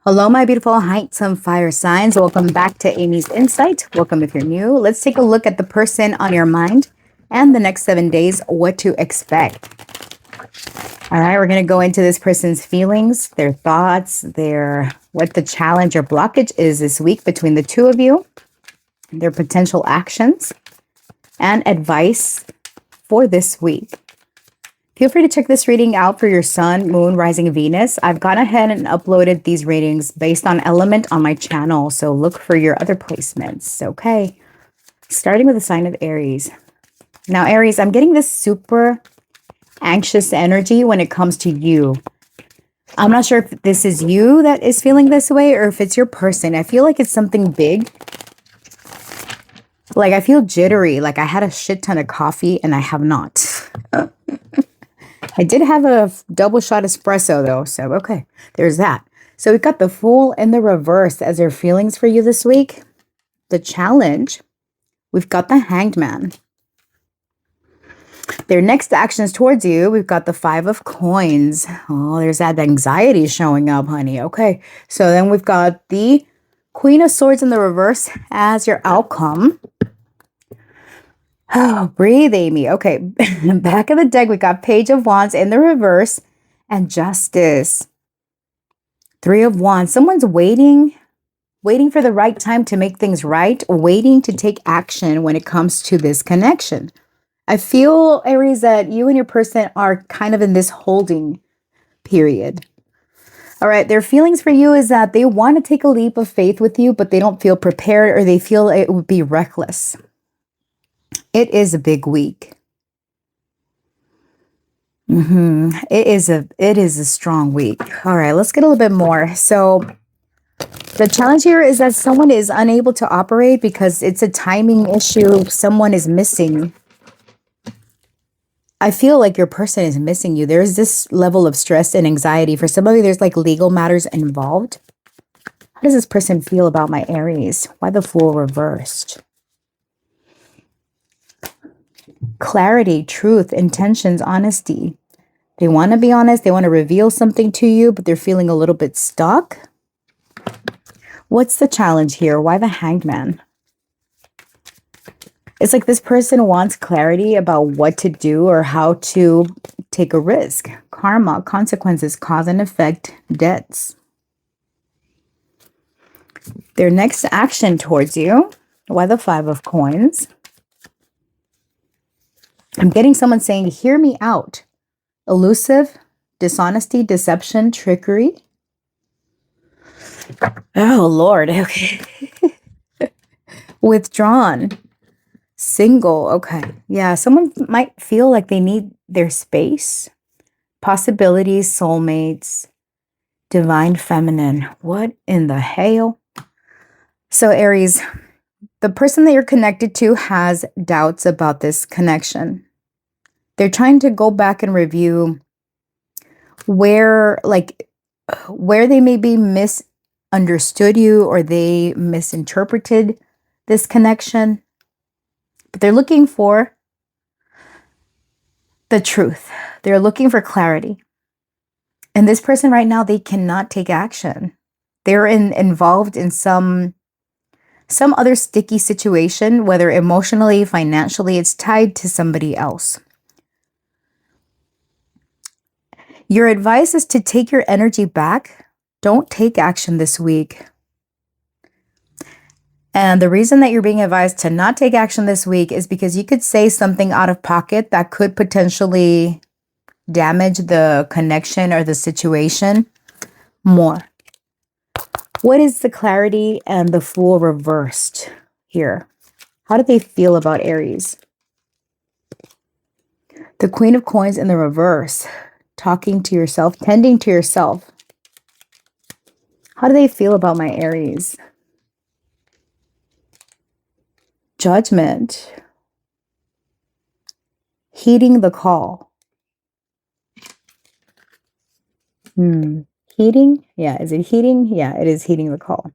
Hello, my beautiful handsome fire signs. Welcome back to Amy's Insight. Welcome if you're new. Let's take a look at the person on your mind and the next 7 days, what to expect. All right, we're going to go into this person's feelings, their thoughts, what the challenge or blockage is this week between the two of you, their potential actions, and advice for this week. Feel free to check this reading out for your sun, moon, rising Venus. I've gone ahead and uploaded these readings based on element on my channel, so look for your other placements. Okay, starting with the sign of Aries. Now, Aries, I'm getting this super anxious energy when it comes to you. I'm not sure if this is you that is feeling this way or if it's your person. I feel like it's something big. Like I feel jittery, like I had a shit ton of coffee and I have not. I did have a double shot espresso though, so okay, there's that. So we've got the Fool and the Reverse as their feelings for you this week. The challenge, we've got the Hanged Man. Their next actions towards you, we've got the Five of Coins. Oh, there's that anxiety showing up, honey. Okay, so then we've got the Queen of Swords in the Reverse as your outcome. Oh, breathe, Amy. Okay, back of the deck, we got Page of Wands in the reverse and Justice. Three of Wands. Someone's waiting for the right time to make things right, waiting to take action when it comes to this connection. I feel, Aries, that you and your person are kind of in this holding period. All right, their feelings for you is that they want to take a leap of faith with you, but they don't feel prepared or they feel it would be reckless. It is a big week. It is a strong week. All right, let's get a little bit more. So the challenge here is that someone is unable to operate because it's a timing issue. Someone is missing. I feel like your person is missing you. There's this level of stress and anxiety. For some of you, there's like legal matters involved. How does this person feel about my Aries? Why the Fool reversed? Clarity, truth, intentions, honesty. They want to be honest. They want to reveal something to you, but they're feeling a little bit stuck. What's the challenge here? Why the Hanged Man? It's like this person wants clarity about what to do or how to take a risk. Karma, consequences, cause and effect, debts. Their next action towards you. Why the Five of Coins? I'm getting someone saying, hear me out. Elusive, dishonesty, deception, trickery. Oh, Lord. Okay. Withdrawn. Single. Okay. Yeah, someone might feel like they need their space. Possibilities, soulmates, divine feminine. What in the hell? So, Aries, the person that you're connected to has doubts about this connection. They're trying to go back and review where they maybe misunderstood you or they misinterpreted this connection. But they're looking for the truth. They're looking for clarity. And this person right now, they cannot take action. They're involved in some other sticky situation, whether emotionally, financially, it's tied to somebody else. Your advice is to take your energy back. Don't take action this week. And the reason that you're being advised to not take action this week is because you could say something out of pocket that could potentially damage the connection or the situation more. What is the clarity and the Fool reversed here? How do they feel about Aries? The Queen of Coins in the reverse. Talking to yourself, tending to yourself. How do they feel about my Aries? Judgment. Heeding the call. Heeding? Yeah, is it heeding? Yeah, it is heeding the call.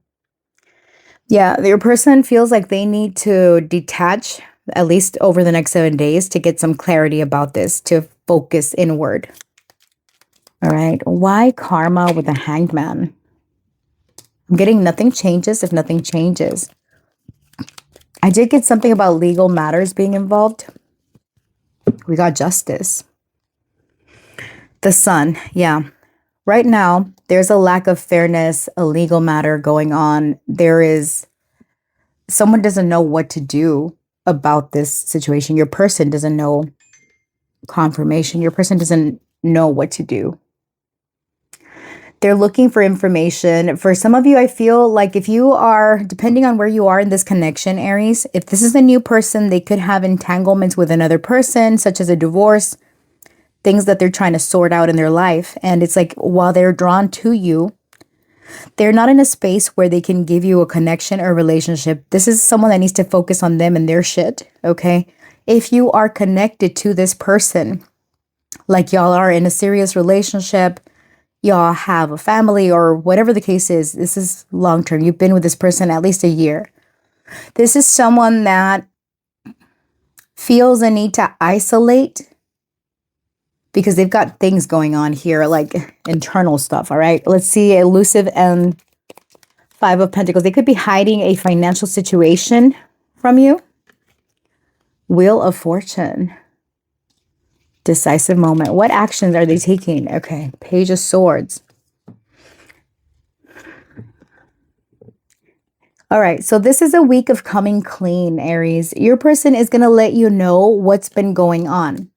Yeah, your person feels like they need to detach at least over the next 7 days to get some clarity about this, to focus inward. All right, why karma with the Hanged Man? I'm getting nothing changes if nothing changes. I did get something about legal matters being involved. We got justice. The Sun, yeah. Right now, there's a lack of fairness, a legal matter going on. Someone doesn't know what to do about this situation. Your person doesn't know confirmation. Your person doesn't know what to do. They're looking for information. For some of you, I feel like if you are, depending on where you are in this connection, Aries, if this is a new person, they could have entanglements with another person, such as a divorce, things that they're trying to sort out in their life. And it's like, while they're drawn to you, they're not in a space where they can give you a connection or relationship. This is someone that needs to focus on them and their shit, okay? If you are connected to this person, like y'all are in a serious relationship, y'all have a family or whatever the case is, this is long term. You've been with this person at least a year. This is someone that feels a need to isolate because they've got things going on here, like internal stuff, all right? Let's see, elusive and Five of Pentacles. They could be hiding a financial situation from you. Wheel of Fortune. Decisive moment. What actions are they taking? Okay, Page of Swords. All right, so this is a week of coming clean, Aries. Your person is going to let you know what's been going on.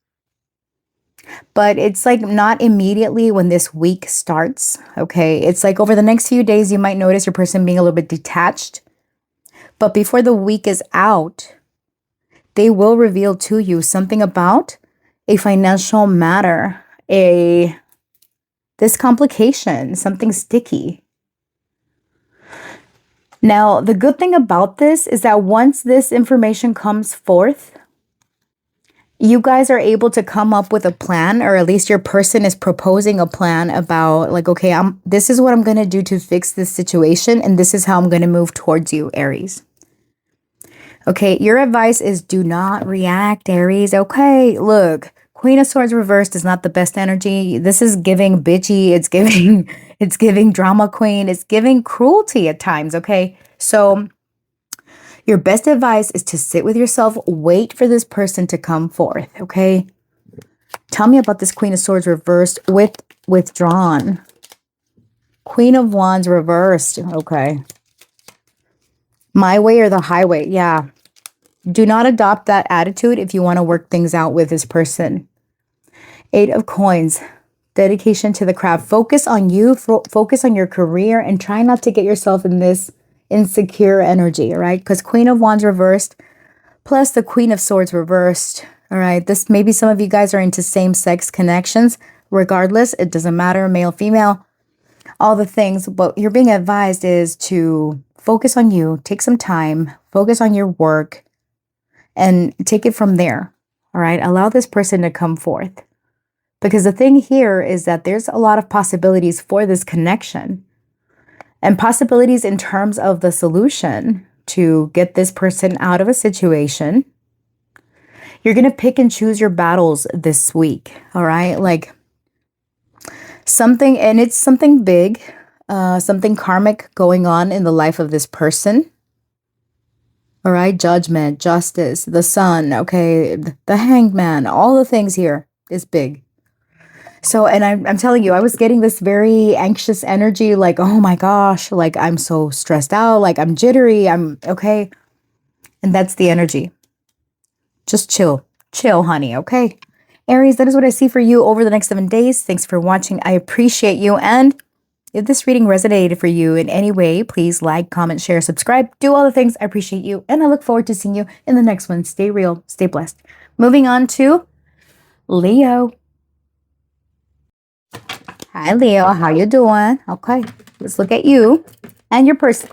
But it's like not immediately when this week starts, okay? It's like over the next few days, you might notice your person being a little bit detached. But before the week is out, they will reveal to you something about a financial matter, this complication, something sticky. Now, the good thing about this is that once this information comes forth, you guys are able to come up with a plan, or at least your person is proposing a plan about like, okay, this is what I'm going to do to fix this situation, and this is how I'm going to move towards you, Aries. Okay, your advice is do not react, Aries. Okay, look, Queen of Swords reversed is not the best energy. This is giving bitchy. It's giving drama queen. It's giving cruelty at times, okay? So your best advice is to sit with yourself, wait for this person to come forth, okay? Tell me about this Queen of Swords reversed with withdrawn. Queen of Wands reversed, okay. My way or the highway, yeah. Do not adopt that attitude if you want to work things out with this person. Eight of Coins, dedication to the craft. Focus on you, focus on your career, and try not to get yourself in this insecure energy, all right? Because Queen of Wands reversed, plus the Queen of Swords reversed, all right? This maybe some of you guys are into same-sex connections. Regardless, it doesn't matter, male, female, all the things. What you're being advised is to focus on you, take some time, focus on your work, and take it from there, all right? Allow this person to come forth. Because the thing here is that there's a lot of possibilities for this connection. And possibilities in terms of the solution to get this person out of a situation. You're going to pick and choose your battles this week, all right? Like something, and it's something big, something karmic going on in the life of this person. All right, Judgment, Justice, the Sun, okay, the Hanged Man, all the things here is big. So, and I'm telling you, I was getting this very anxious energy, like, oh my gosh, like I'm so stressed out, like I'm jittery, I'm okay. And that's the energy. Just chill, honey, okay? Aries, that is what I see for you over the next 7 days. Thanks for watching. I appreciate you. And if this reading resonated for you in any way, please like, comment, share, subscribe, do all the things. I appreciate you. And I look forward to seeing you in the next one. Stay real, stay blessed. Moving on to Leo. Hi, Leo. How you doing? Okay, let's look at you and your person.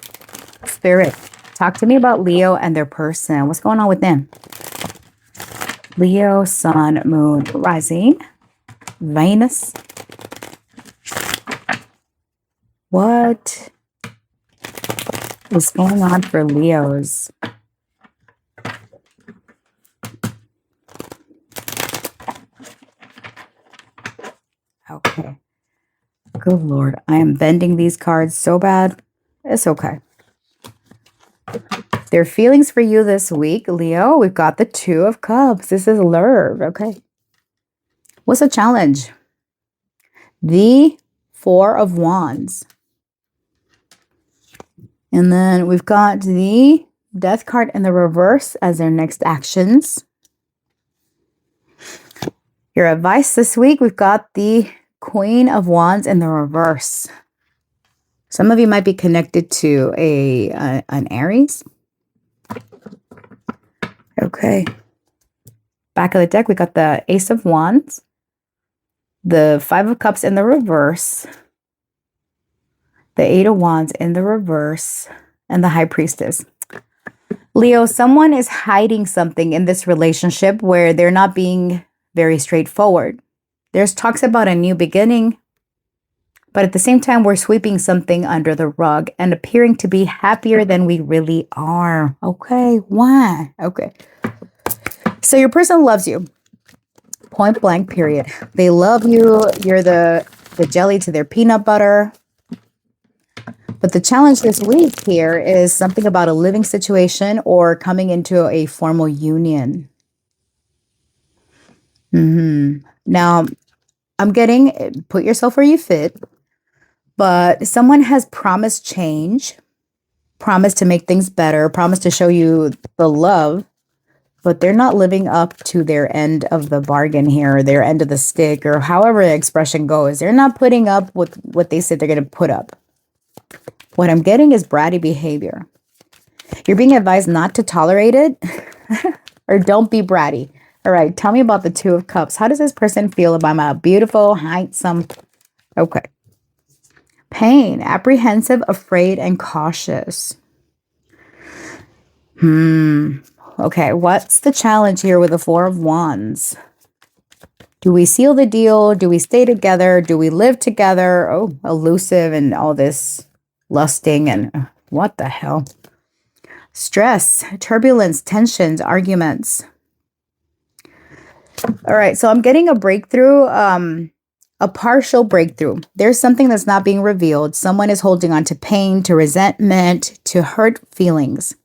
Spirit, talk to me about Leo and their person. What's going on with them? Leo, Sun, Moon, Rising, Venus. What is going on for Leos? Okay. Good Lord. I am bending these cards so bad. It's okay. Their feelings for you this week, Leo, we've got the Two of Cups. This is love, okay? What's the challenge? The Four of Wands. And then we've got the Death card in the reverse as their next actions. Your advice this week, we've got the Queen of Wands in the reverse. Some of you might be connected to an Aries. Okay. Back of the deck, we got the Ace of Wands, the Five of Cups in the reverse, the Eight of Wands in the reverse, and the High Priestess. Leo, someone is hiding something in this relationship where they're not being very straightforward. There's talks about a new beginning, but at the same time, we're sweeping something under the rug and appearing to be happier than we really are. Okay, why? Okay. So your person loves you. Point blank, period. They love you. You're the jelly to their peanut butter. But the challenge this week here is something about a living situation or coming into a formal union. Now, I'm getting, put yourself where you fit, but someone has promised change, promised to make things better, promised to show you the love, but they're not living up to their end of the bargain here, their end of the stick, or however the expression goes. They're not putting up with what they said they're going to put up. What I'm getting is bratty behavior. You're being advised not to tolerate it or don't be bratty. All right, tell me about the Two of Cups. How does this person feel about my beautiful, handsome? Okay. Pain, apprehensive, afraid, and cautious. Okay, what's the challenge here with the Four of Wands? Do we seal the deal? Do we stay together? Do we live together? Oh, elusive and all this lusting and what the hell? Stress, turbulence, tensions, arguments. All right, so I'm getting a breakthrough, a partial breakthrough. There's something that's not being revealed. Someone is holding on to pain, to resentment, to hurt feelings.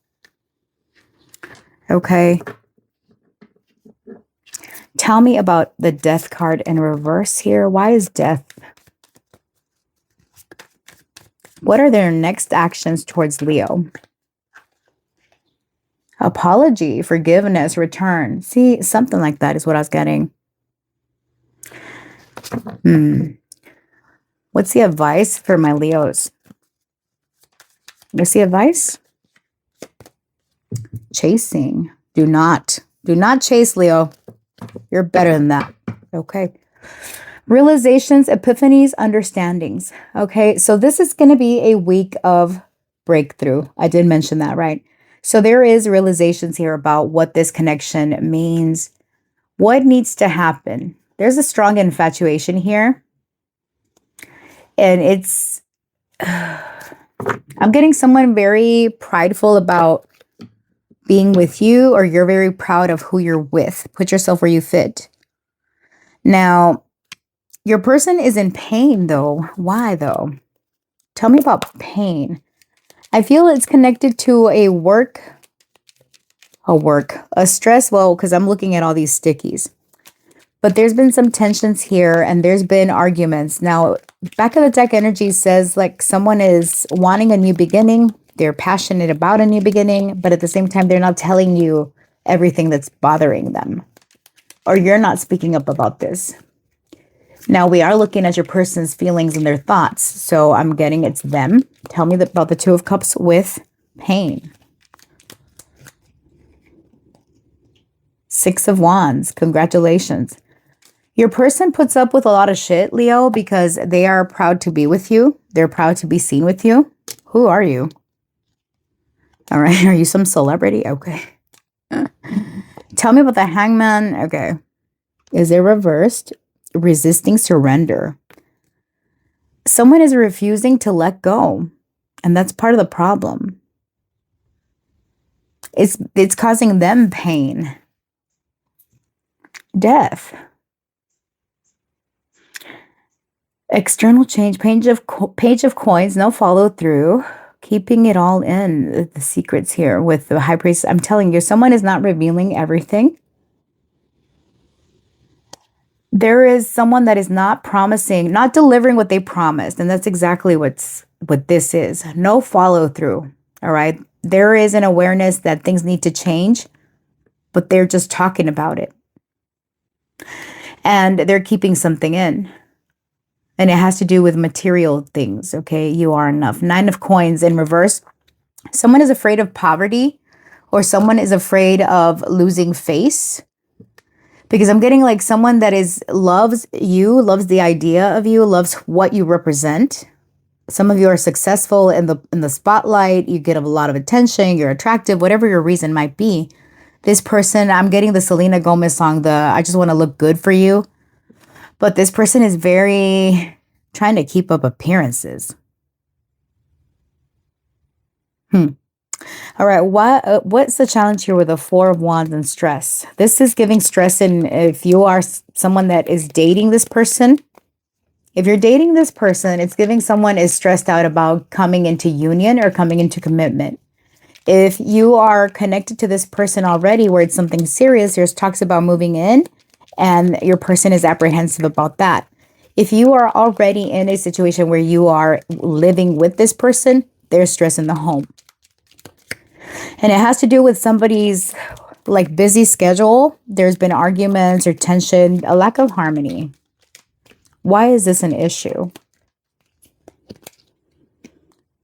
Okay. Tell me about the Death card in reverse here. Why is death? What are their next actions towards Leo? Apology, forgiveness, return. See, something like that is what I was getting. What's the advice for my Leos? What's the advice? Chasing. Do not chase, Leo. You're better than that. Okay. Realizations, epiphanies, understandings. Okay. So this is going to be a week of breakthrough. I did mention that, right? So there is realizations here about what this connection means, what needs to happen. There's a strong infatuation here. And it's, I'm getting someone very prideful about being with you, or you're very proud of who you're with. Put yourself where you fit. Now, your person is in pain though. Why though? Tell me about pain. I feel it's connected to a stress. Well, because I'm looking at all these stickies. But there's been some tensions here and there's been arguments. Now, back of the deck energy says like someone is wanting a new beginning. They're passionate about a new beginning, but at the same time, they're not telling you everything that's bothering them. Or you're not speaking up about this. Now, we are looking at your person's feelings and their thoughts. So I'm getting it's them. Tell me about the Two of Cups with pain. Six of Wands. Congratulations. Your person puts up with a lot of shit, Leo, because they are proud to be with you. They're proud to be seen with you. Who are you? All right. Are you some celebrity? Okay. Tell me about the Hangman. Okay. Is it reversed? Resisting surrender. Someone is refusing to let go. And that's part of the problem. It's causing them pain. Death. External change. Page of coins. No follow through. Keeping it all in, the secrets here with the High Priest. I'm telling you, someone is not revealing everything. There is someone that is not promising, not delivering what they promised. And that's exactly what this is. No follow through. All right. There is an awareness that things need to change, but they're just talking about it. And they're keeping something in. And it has to do with material things. Okay. You are enough. 9 of Coins in reverse. Someone is afraid of poverty, or someone is afraid of losing face. Because I'm getting like someone that loves you, loves the idea of you, loves what you represent. Some of you are successful in the spotlight. You get a lot of attention. You're attractive, whatever your reason might be. This person, I'm getting the Selena Gomez song, I just want to look good for you. But this person is very trying to keep up appearances. All right, what's the challenge here with the 4 of Wands and stress? This is giving stress in if you are someone that is dating this person. If you're dating this person, it's giving someone is stressed out about coming into union or coming into commitment. If you are connected to this person already where it's something serious, there's talks about moving in and your person is apprehensive about that. If you are already in a situation where you are living with this person, there's stress in the home. And it has to do with somebody's like busy schedule. There's been arguments or tension, a lack of harmony. Why is this an issue?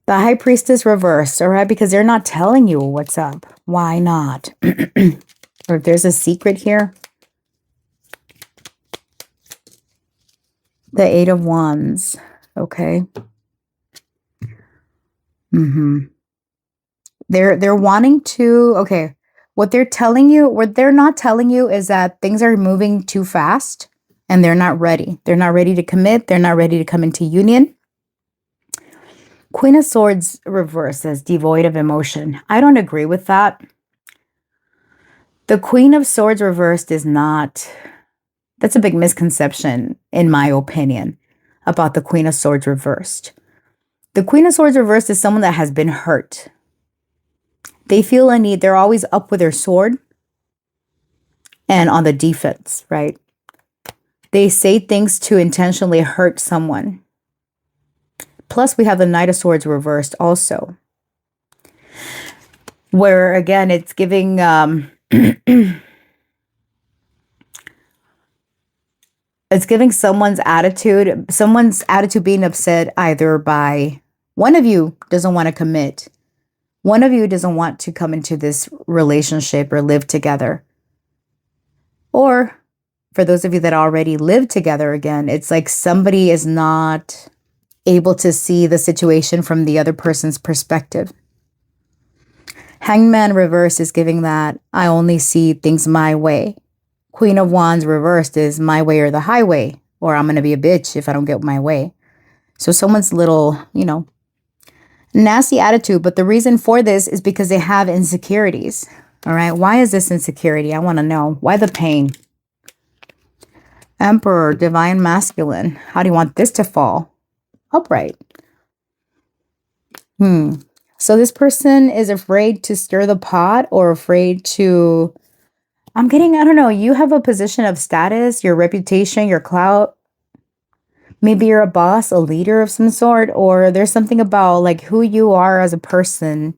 The High Priestess reversed, all right? Because they're not telling you what's up. Why not? Or if there's a secret here. The 8 of Wands, okay? They're wanting to, okay, what they're not telling you is that things are moving too fast and they're not ready. They're not ready to commit. They're not ready to come into union. Queen of Swords reversed as devoid of emotion. I don't agree with that. The Queen of Swords reversed is not, that's a big misconception, in my opinion, about the Queen of Swords reversed. The Queen of Swords reversed is someone that has been hurt. They feel a need. They're always up with their sword and on the defense, right? They say things to intentionally hurt someone. Plus, we have the Knight of Swords reversed also. Where, again, it's giving... it's giving someone's attitude being upset either by one of you doesn't want to commit. One of you doesn't want to come into this relationship or live together. Or for those of you that already live together, again, it's like somebody is not able to see the situation from the other person's perspective. Hangman reversed is giving that I only see things my way. Queen of Wands reversed is my way or the highway, or I'm going to be a bitch if I don't get my way. So someone's little, nasty attitude, but the reason for this is because they have insecurities. All right. Why is this insecurity? I want to know. Why the pain? Emperor, divine masculine. How do you want this to fall? Upright. So this person is afraid to stir the pot or afraid to, I don't know, you have a position of status, your reputation, your clout. Maybe you're a boss, a leader of some sort, or there's something about like who you are as a person,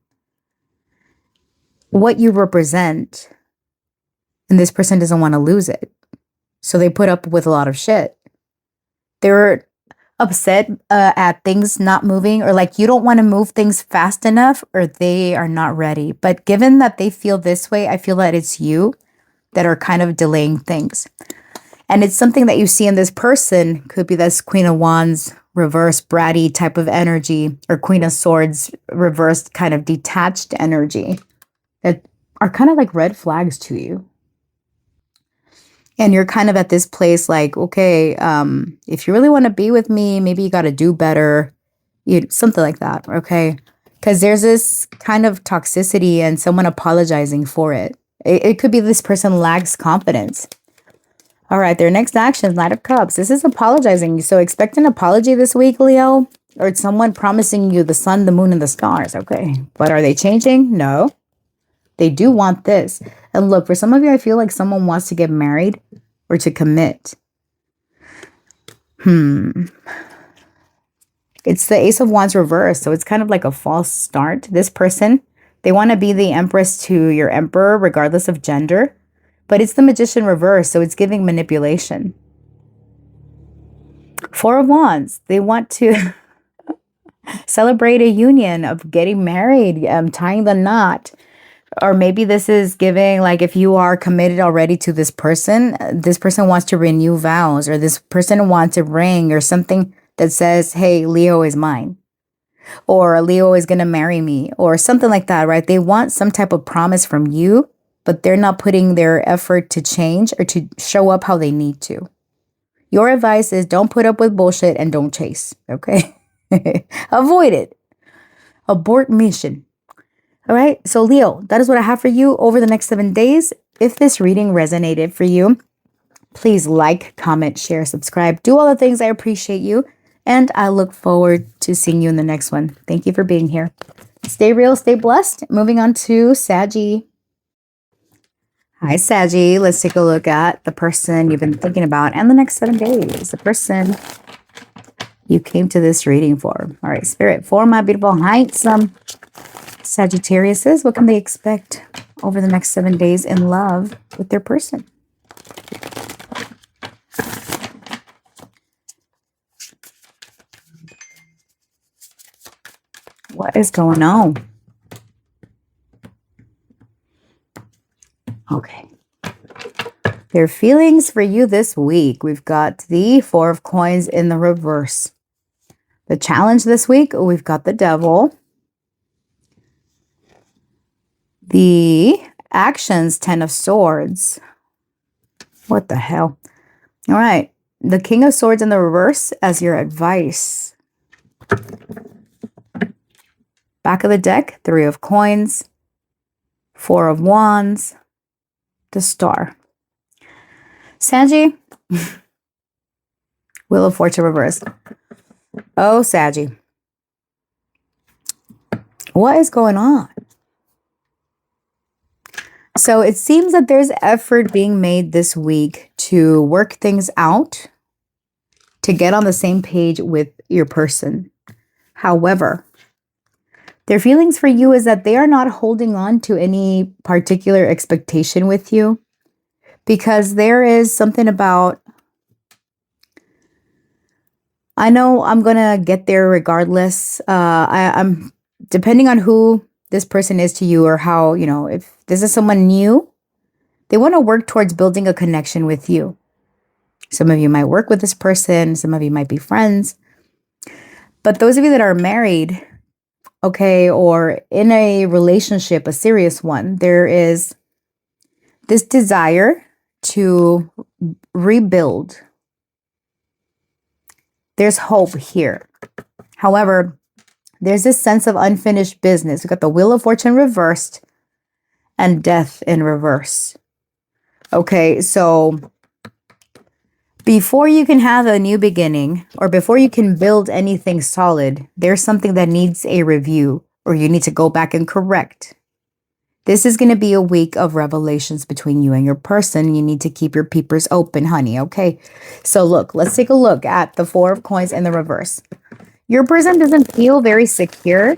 what you represent, and this person doesn't want to lose it. So they put up with a lot of shit. They're upset at things not moving, or like you don't want to move things fast enough, or they are not ready. But given that they feel this way, I feel that it's you that are kind of delaying things. And it's something that you see in this person. Could be this Queen of Wands reverse bratty type of energy, or Queen of Swords reversed kind of detached energy that are kind of like red flags to you. And you're kind of at this place like, okay, if you really want to be with me, maybe you got to do better, something like that, okay? Because there's this kind of toxicity and someone apologizing for it. It could be this person lacks confidence. All right, their next action, Knight of Cups. This is apologizing. So expect an apology this week, Leo. Or it's someone promising you the sun, the moon, and the stars. Okay. But are they changing? No. They do want this. And look, for some of you, I feel like someone wants to get married or to commit. It's the Ace of Wands reversed. So it's kind of like a false start. This person, they want to be the Empress to your Emperor, regardless of gender. But it's the Magician reversed. So it's giving manipulation. Four of Wands. They want to celebrate a union of getting married, tying the knot. Or maybe this is giving, like, if you are committed already to this person wants to renew vows, or this person wants a ring or something that says, hey, Leo is mine, or Leo is going to marry me, or something like that, right? They want some type of promise from you, but they're not putting their effort to change or to show up how they need to. Your advice is don't put up with bullshit and don't chase, okay? Avoid it. Abort mission. All right, so Leo, that is what I have for you over the next 7 days. If this reading resonated for you, please like, comment, share, subscribe. Do all the things. I appreciate you. And I look forward to seeing you in the next one. Thank you for being here. Stay real, stay blessed. Moving on to Saggy. Hi, Saggy. Let's take a look at the person you've been thinking about and the next 7 days. The person you came to this reading for. All right, Spirit, for my beautiful, handsome Sagittariuses, what can they expect over the next 7 days in love with their person? What is going on? Okay. Their feelings for you this week. We've got the Four of Coins in the reverse. The challenge this week, we've got the Devil. The actions, Ten of Swords. What the hell? All right. The King of Swords in the reverse as your advice. Back of the deck, Three of Coins. Four of Wands. The Star. Saggy. Wheel of Fortune reversed. Oh, Saggy. What is going on? So it seems that there's effort being made this week to work things out, to get on the same page with your person. However, their feelings for you is that they are not holding on to any particular expectation with you, because there is something about, I know I'm going to get there regardless. I'm depending on who this person is to you, or how, if this is someone new, they want to work towards building a connection with you. Some of you might work with this person. Some of you might be friends. But those of you that are married, okay, or in a relationship, a serious one, there is this desire to rebuild. There's hope here. However, there's this sense of unfinished business. We've got the Wheel of Fortune reversed and Death in reverse. Okay, so before you can have a new beginning, or before you can build anything solid, there's something that needs a review, or you need to go back and correct. This is going to be a week of revelations between you and your person. You need to keep your peepers open, honey, okay? So look, let's take a look at the Four of Coins in the reverse. Your person doesn't feel very secure,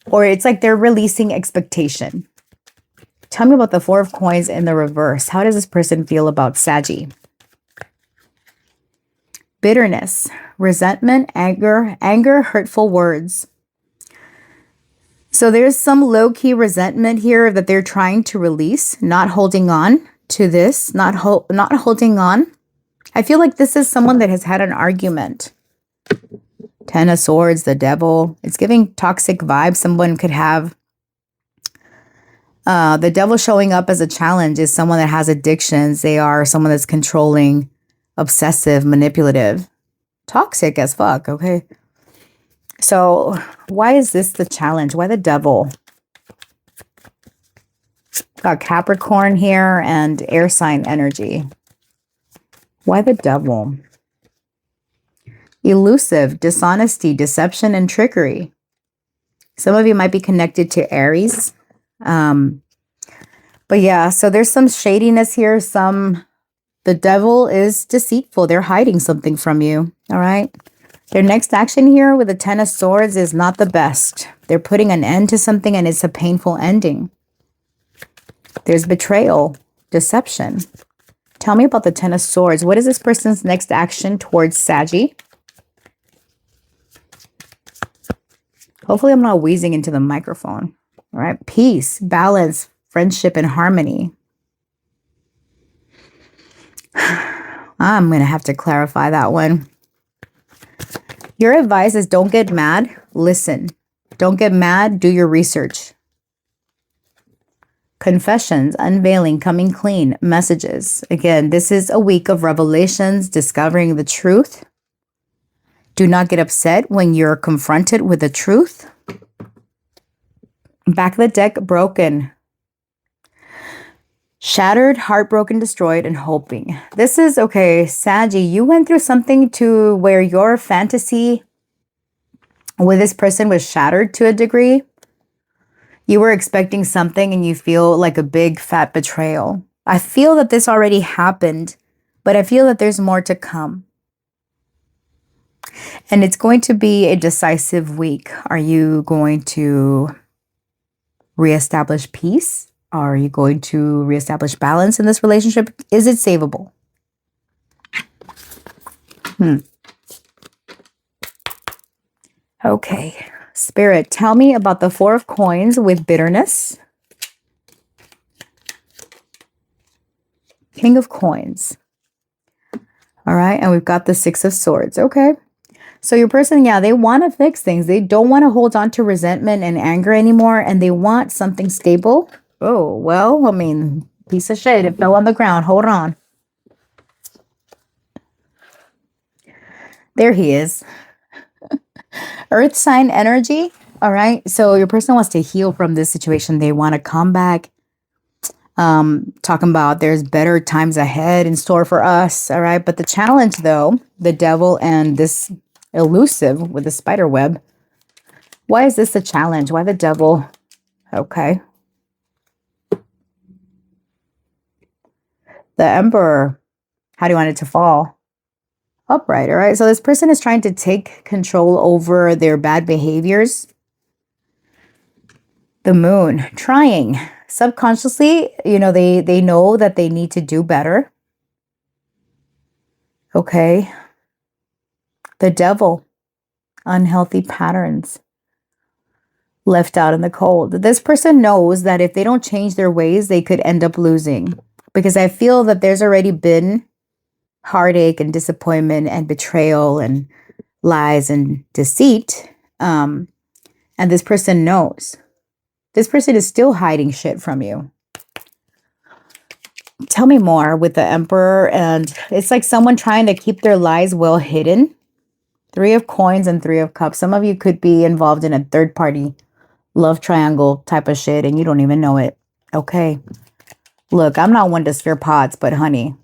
or it's like they're releasing expectation. Tell me about the Four of Coins in the reverse. How does this person feel about Saggy? Bitterness, resentment, anger, hurtful words. So there's some low-key resentment here that they're trying to release, not holding on to this, not holding on. I feel like this is someone that has had an argument. Ten of Swords, the Devil. It's giving toxic vibes. Someone could have the Devil showing up as a challenge is someone that has addictions. They are someone that's controlling, obsessive, manipulative, toxic as fuck, okay? So why is this the challenge? Why the Devil? Got Capricorn here and air sign energy. Why the Devil? Elusive, dishonesty, deception, and trickery. Some of you might be connected to Aries. But yeah, so there's some shadiness here. The devil is deceitful. They're hiding something from you. All right. Their next action here with the Ten of Swords is not the best. They're putting an end to something and it's a painful ending. There's betrayal, deception. Tell me about the Ten of Swords. What is this person's next action towards Saggy? Hopefully I'm not wheezing into the microphone. All right. Peace, balance, friendship, and harmony. I'm going to have to clarify that one. Your advice is don't get mad. Listen. Don't get mad. Do your research. Confessions, unveiling, coming clean, messages. Again, this is a week of revelations, discovering the truth. Do not get upset when you're confronted with the truth. Back of the deck, broken. Shattered, heartbroken, destroyed, and hoping. This is, okay, Saggy, you went through something to where your fantasy with this person was shattered to a degree. You were expecting something and you feel like a big fat betrayal. I feel that this already happened, but I feel that there's more to come. And it's going to be a decisive week. Are you going to reestablish peace? Are you going to reestablish balance in this relationship? Is it savable? Okay. Spirit, tell me about the Four of Coins with bitterness. King of Coins. All right. And we've got the Six of Swords. Okay. So your person, yeah, they want to fix things. They don't want to hold on to resentment and anger anymore. And they want something stable. Oh, well, I mean, piece of shit. It fell on the ground. Hold on. There he is. Earth sign energy. All right. So your person wants to heal from this situation. They want to come back. Talking about there's better times ahead in store for us. All right. But the challenge, though, the devil and this elusive with the spider web. Why is this a challenge? Why the devil? Okay. The Emperor. How do you want it to fall? Upright. All right. So this person is trying to take control over their bad behaviors. The Moon. Trying. Subconsciously, you know, they know that they need to do better. Okay. The Devil. Unhealthy patterns. Left out in the cold. This person knows that if they don't change their ways, they could end up losing. Because I feel that there's already been heartache and disappointment and betrayal and lies and deceit. And this person knows. This person is still hiding shit from you. Tell me more with the Emperor. And it's like someone trying to keep their lies well hidden. Three of Coins and Three of Cups. Some of you could be involved in a third party love triangle type of shit and you don't even know it. Okay. Look, I'm not one to stir pots, but honey,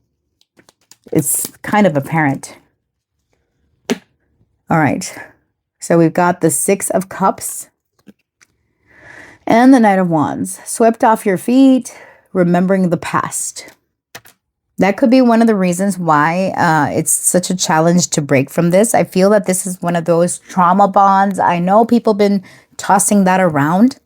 it's kind of apparent. All right. So we've got the Six of Cups. And the Knight of Wands. Swept off your feet, remembering the past. That could be one of the reasons why it's such a challenge to break from this. I feel that this is one of those trauma bonds. I know people have been tossing that around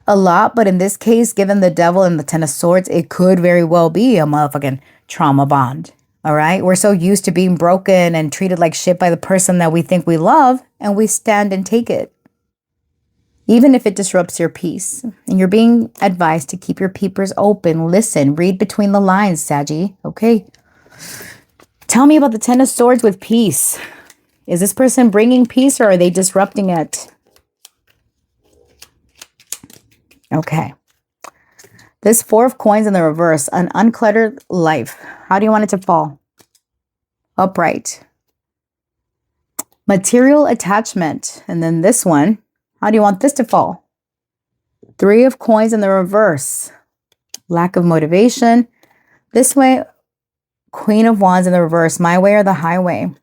a lot, but in this case, given the Devil and the Ten of Swords, it could very well be a motherfucking trauma bond. All right? We're so used to being broken and treated like shit by the person that we think we love, and we stand and take it. Even if it disrupts your peace. And you're being advised to keep your peepers open. Listen, read between the lines, Saggy. Okay. Tell me about the Ten of Swords with peace. Is this person bringing peace or are they disrupting it? Okay. This Four of Coins in the reverse. An uncluttered life. How do you want it to fall? Upright. Material attachment. And then this one. How do you want this to fall? Three of Coins in the reverse. Lack of motivation. This way, Queen of Wands in the reverse. My way or the highway.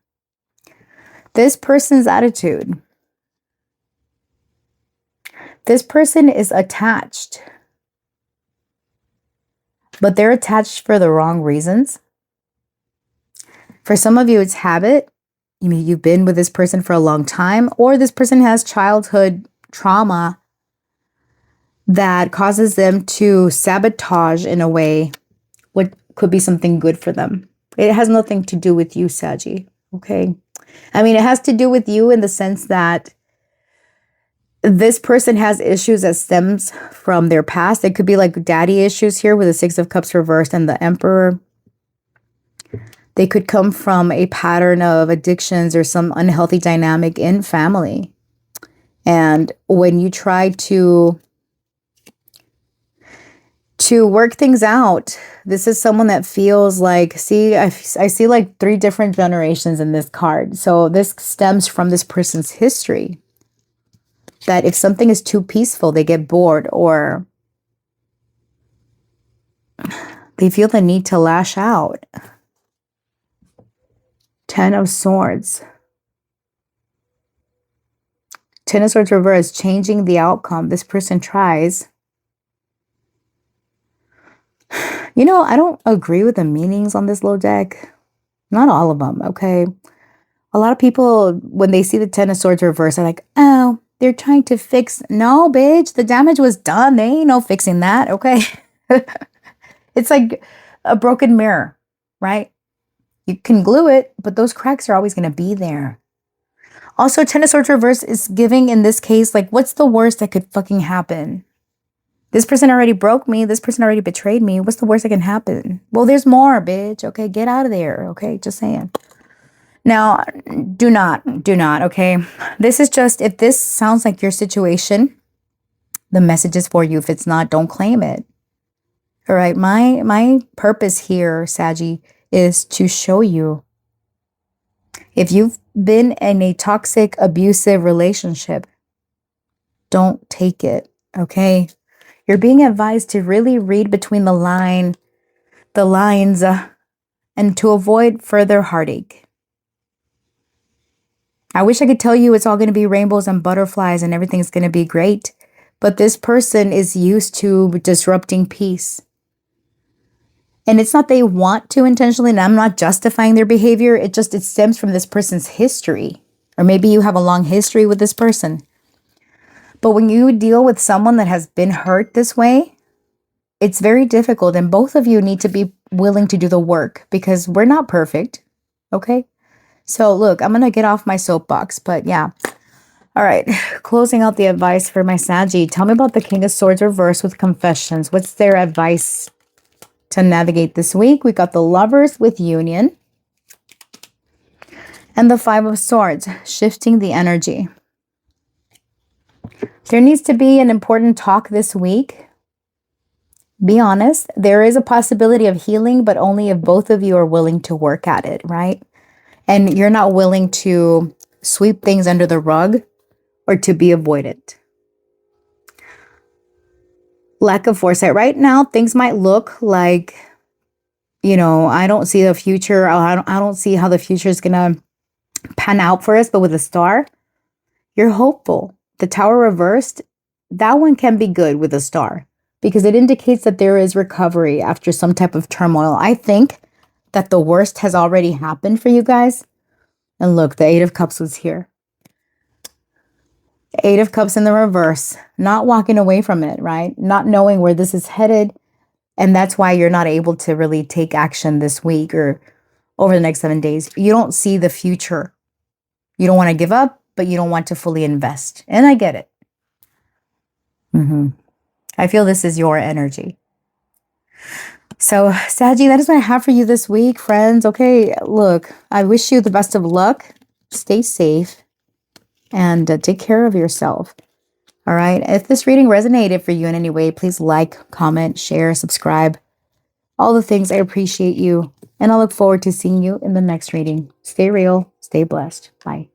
This person's attitude. This person is attached. But they're attached for the wrong reasons. For some of you, it's habit. You mean you've been with this person for a long time, or this person has childhood trauma that causes them to sabotage in a way what could be something good for them. It has nothing to do with you, Saggy. Okay. I mean, it has to do with you in the sense that this person has issues that stems from their past. It could be like daddy issues here with the Six of Cups reversed and the Emperor. They could come from a pattern of addictions or some unhealthy dynamic in family. And when you try to work things out, this is someone that feels like, see, I see like 3 different generations in this card. So this stems from this person's history. That if something is too peaceful, they get bored or they feel the need to lash out. 10 of Swords. 10 of Swords reverse, changing the outcome. This person tries. You know, I don't agree with the meanings on this little deck. Not all of them, okay? A lot of people, when they see the 10 of Swords reverse, are like, oh, they're trying to fix. No, bitch, the damage was done. They ain't no fixing that, okay? It's like a broken mirror, right? You can glue it, but those cracks are always going to be there. Also, 10 of Swords reverse is giving, in this case, like, what's the worst that could fucking happen? This person already broke me. This person already betrayed me. What's the worst that can happen? Well, there's more, bitch. Okay, get out of there. Okay, just saying. Now, do not, okay? This is just, if this sounds like your situation, the message is for you. If it's not, don't claim it. All right, my purpose here, Saggy, is to show you. If you've been in a toxic, abusive relationship, don't take it, okay? You're being advised to really read between the lines, and to avoid further heartache. I wish I could tell you it's all going to be rainbows and butterflies and everything's going to be great. But this person is used to disrupting peace. And it's not they want to intentionally, and I'm not justifying their behavior. It stems from this person's history. Or maybe you have a long history with this person. But when you deal with someone that has been hurt this way, it's very difficult. And both of you need to be willing to do the work because we're not perfect. Okay? So look, I'm going to get off my soapbox, but yeah. All right, closing out the advice for my Saggy. Tell me about the King of Swords reverse with confessions. What's their advice to navigate this week? We got the Lovers with union. And the 5 of Swords, shifting the energy. There needs to be an important talk this week. Be honest. There is a possibility of healing, but only if both of you are willing to work at it, right? And you're not willing to sweep things under the rug or to be avoidant. Lack of foresight. Right now, things might look like, you know, I don't see the future. I don't see how the future is going to pan out for us. But with a star, you're hopeful. The Tower reversed, that one can be good with a star because it indicates that there is recovery after some type of turmoil. I think that the worst has already happened for you guys. And look, the 8 of Cups was here. 8 of Cups in the reverse, not walking away from it, right? Not knowing where this is headed. And that's why you're not able to really take action this week or over the next 7 days. You don't see the future. You don't want to give up, but you don't want to fully invest. And I get it. I feel this is your energy. So, Saggy, that is what I have for you this week, friends. Okay, look, I wish you the best of luck. Stay safe and take care of yourself. All right. If this reading resonated for you in any way, please like, comment, share, subscribe. All the things. I appreciate you. And I look forward to seeing you in the next reading. Stay real. Stay blessed. Bye.